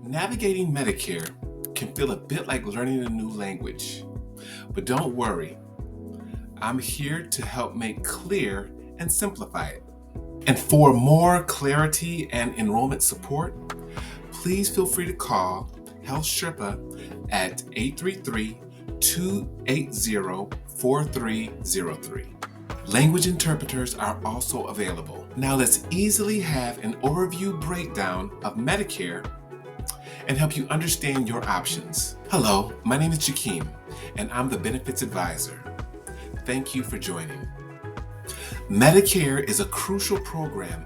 Navigating Medicare can feel a bit like learning a new language, but don't worry. I'm here to help make clear and simplify it. And for more clarity and enrollment support, please feel free to call HealthSherpa at 833-280-4303. Language interpreters are also available. Now let's easily have an overview breakdown of Medicare and help you understand your options. Hello, my name is Jakeem, and I'm the Benefits Advisor. Thank you for joining. Medicare is a crucial program,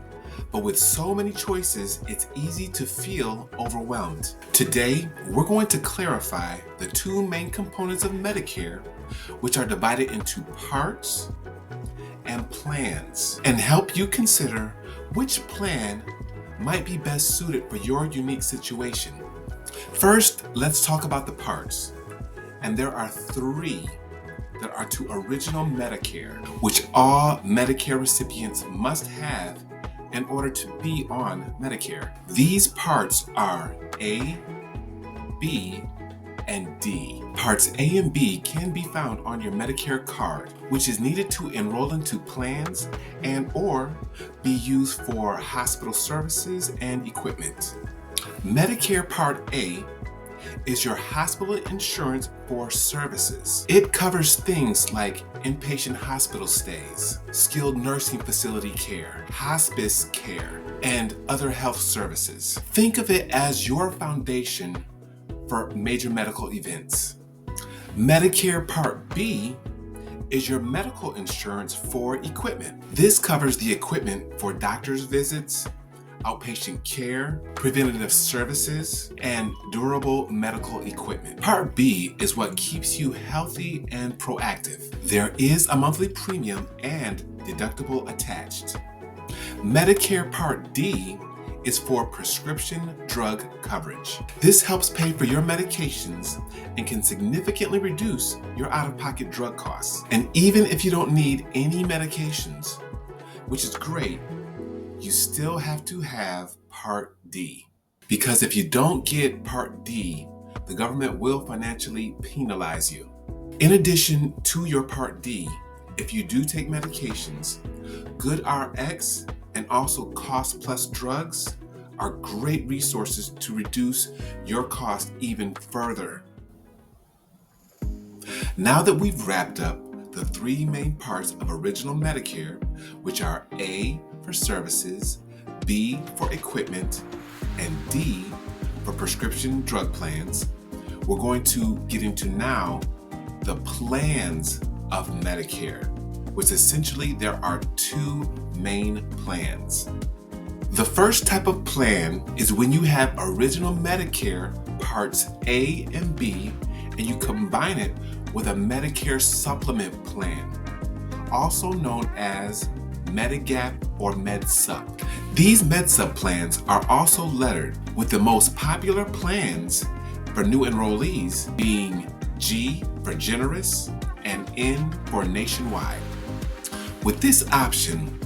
but with so many choices, it's easy to feel overwhelmed. Today, we're going to clarify the two main components of Medicare, which are divided into parts and plans, and help you consider which plan might be best suited for your unique situation. First, let's talk about the parts. And there are three that are to original Medicare, which all Medicare recipients must have in order to be on Medicare. These parts are A, B, and D. Parts A and B can be found on your Medicare card, which is needed to enroll into plans and or be used for hospital services and equipment. Medicare Part A is your hospital insurance for services. It covers things like inpatient hospital stays, skilled nursing facility care, hospice care, and other health services. Think of it as your foundation for major medical events. Medicare Part B is your medical insurance for equipment. This covers the equipment for doctor's visits, outpatient care, preventative services, and durable medical equipment. Part B is what keeps you healthy and proactive. There is a monthly premium and deductible attached. Medicare Part D is for prescription drug coverage. This helps pay for your medications and can significantly reduce your out-of-pocket drug costs. And even if you don't need any medications, which is great, you still have to have Part D. Because if you don't get Part D, the government will financially penalize you. In addition to your Part D, if you do take medications, GoodRx and also Cost Plus drugs are great resources to reduce your cost even further. Now that we've wrapped up the three main parts of original Medicare, which are A for services, B for equipment, and D for prescription drug plans, we're going to get into now the plans of Medicare, which essentially there are two main plans. The first type of plan is when you have original Medicare Parts A and B and you combine it with a Medicare supplement plan, also known as Medigap or MedSup. These MedSup plans are also lettered, with the most popular plans for new enrollees being G for generous and N for nationwide. With this option,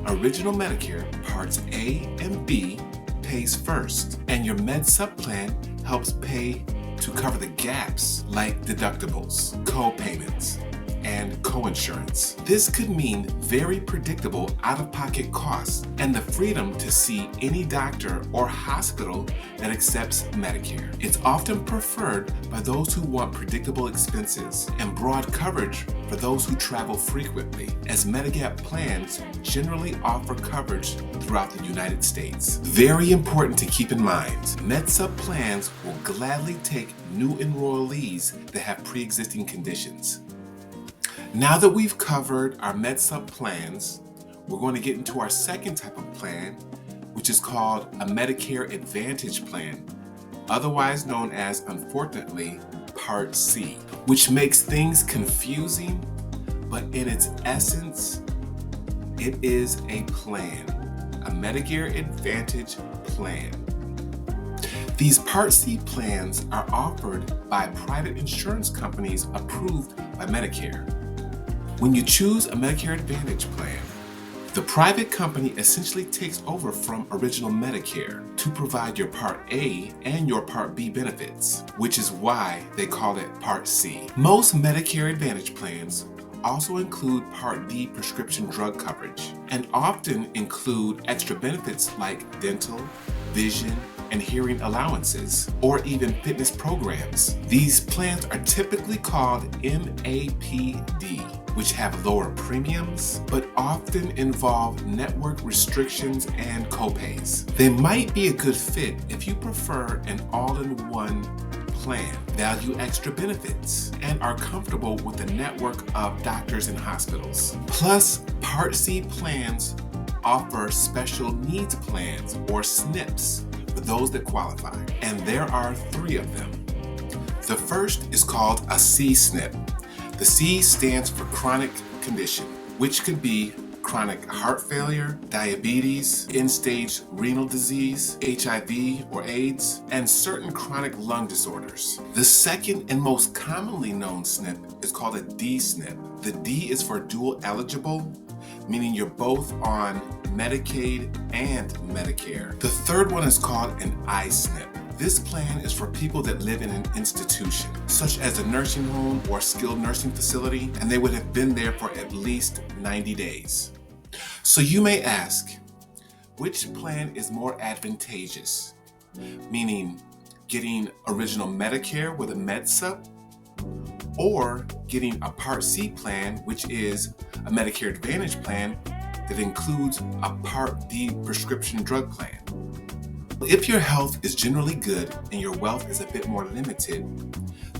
original Medicare Parts A and B pays first, and your MedSup plan helps pay to cover the gaps like deductibles, co-payments, and co-insurance. This could mean very predictable out-of-pocket costs and the freedom to see any doctor or hospital that accepts Medicare. It's often preferred by those who want predictable expenses and broad coverage for those who travel frequently, as Medigap plans generally offer coverage throughout the United States. Very important to keep in mind, MedSup plans will gladly take new enrollees that have pre-existing conditions. Now that we've covered our MedSup plans, we're going to get into our second type of plan, which is called a Medicare Advantage plan, otherwise known as, unfortunately, Part C, which makes things confusing, but in its essence, it is a plan, a Medicare Advantage plan. These Part C plans are offered by private insurance companies approved by Medicare. When you choose a Medicare Advantage plan, The private company essentially takes over from original Medicare to provide your Part A and your Part B benefits, which is why they call it Part C. Most Medicare Advantage plans also include Part D prescription drug coverage and often include extra benefits like dental, vision, and hearing allowances, or even fitness programs. These plans are typically called MAPD, which have lower premiums, but often involve network restrictions and copays. They might be a good fit if you prefer an all-in-one plan, value extra benefits, and are comfortable with the network of doctors and hospitals. Plus, Part C plans offer special needs plans, or SNPs, for those that qualify, and there are 3 of them. The first is called a C-SNP. The C stands for chronic condition, which could be chronic heart failure, diabetes, end-stage renal disease, HIV or AIDS, and certain chronic lung disorders. The second and most commonly known SNP is called a D-SNP. The D is for dual eligible, meaning you're both on Medicaid and Medicare. The third one is called an I-SNP. This plan is for people that live in an institution, such as a nursing home or skilled nursing facility, and they would have been there for at least 90 days. So you may ask, which plan is more advantageous? Meaning getting original Medicare with a MedSup, or getting a Part C plan, which is a Medicare Advantage plan that includes a Part D prescription drug plan. If your health is generally good and your wealth is a bit more limited,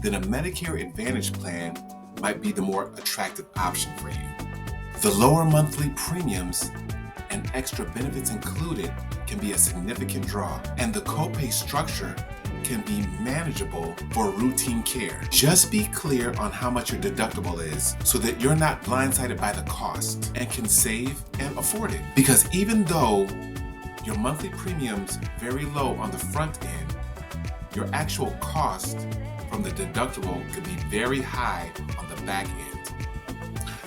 then a Medicare Advantage plan might be the more attractive option for you. The lower monthly premiums and extra benefits included can be a significant draw, and the copay structure can be manageable for routine care. Just be clear on how much your deductible is so that you're not blindsided by the cost and can save and afford it. Because even though your monthly premiums very low on the front end, your actual cost from the deductible could be very high on the back end.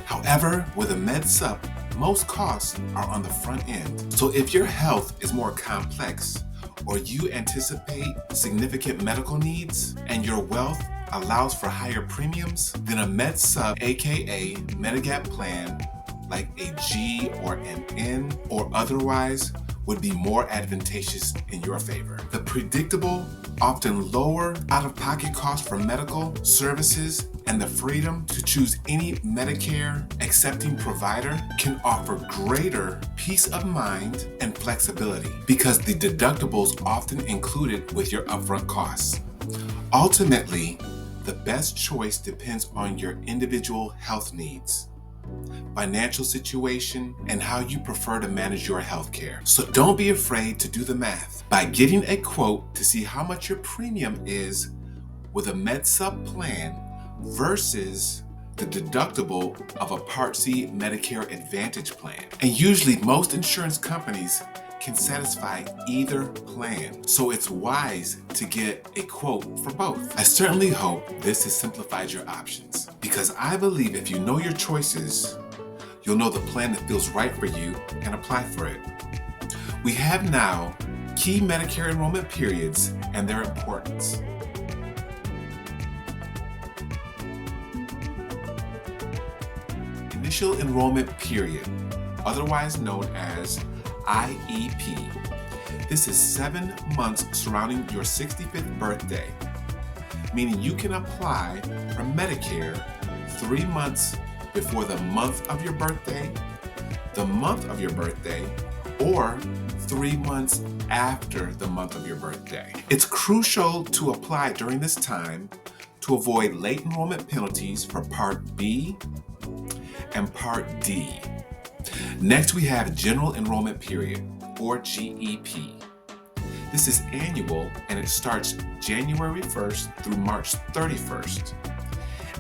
However, with a MedSup, most costs are on the front end. So if your health is more complex, or you anticipate significant medical needs and your wealth allows for higher premiums, then a MedSup, aka Medigap plan, like a G or an N or otherwise, would be more advantageous in your favor. The predictable, often lower out-of-pocket cost for medical services and the freedom to choose any Medicare accepting provider can offer greater peace of mind and flexibility because the deductibles often included with your upfront costs. Ultimately, the best choice depends on your individual health needs, financial situation, and how you prefer to manage your health care. So don't be afraid to do the math. By getting a quote to see how much your premium is with a MedSup plan versus the deductible of a Part C Medicare Advantage plan. And usually most insurance companies can satisfy either plan, so it's wise to get a quote for both. I certainly hope this has simplified your options, because I believe if you know your choices, you'll know the plan that feels right for you and apply for it. We have now key Medicare enrollment periods and their importance. Initial enrollment period, otherwise known as IEP. This is 7 months surrounding your 65th birthday, meaning you can apply for Medicare 3 months before the month of your birthday, the month of your birthday, or 3 months after the month of your birthday. It's crucial to apply during this time to avoid late enrollment penalties for Part B and Part D. Next, we have General Enrollment Period, or GEP. This is annual and it starts January 1st through March 31st.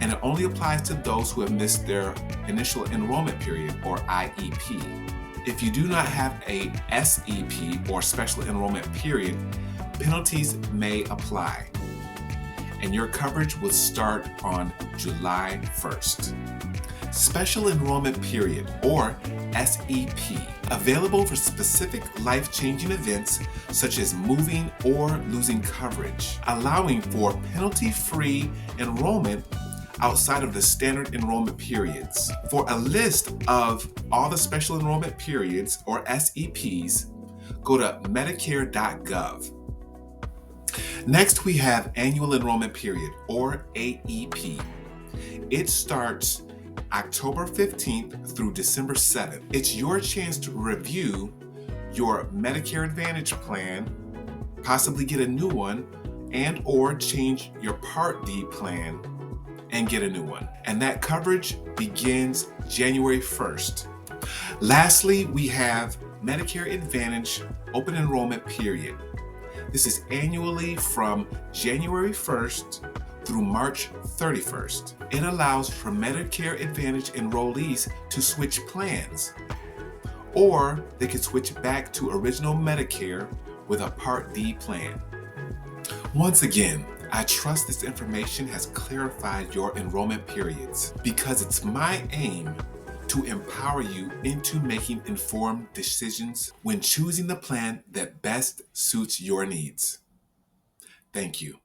And it only applies to those who have missed their initial enrollment period, or IEP. If you do not have a SEP, or Special Enrollment Period, penalties may apply. And your coverage will start on July 1st. Special Enrollment Period, or SEP, available for specific life-changing events such as moving or losing coverage, allowing for penalty-free enrollment outside of the standard enrollment periods. For a list of all the special enrollment periods, or SEPs, go to medicare.gov. Next, we have Annual Enrollment Period, or AEP. It starts October 15th through December 7th. It's your chance to review your Medicare Advantage plan, possibly get a new one, and or change your Part D plan and get a new one. And that coverage begins January 1st. Lastly, we have Medicare Advantage Open Enrollment Period. This is annually from January 1st through March 31st. It allows for Medicare Advantage enrollees to switch plans, or they can switch back to original Medicare with a Part D plan. Once again, I trust this information has clarified your enrollment periods, because it's my aim to empower you into making informed decisions when choosing the plan that best suits your needs. Thank you.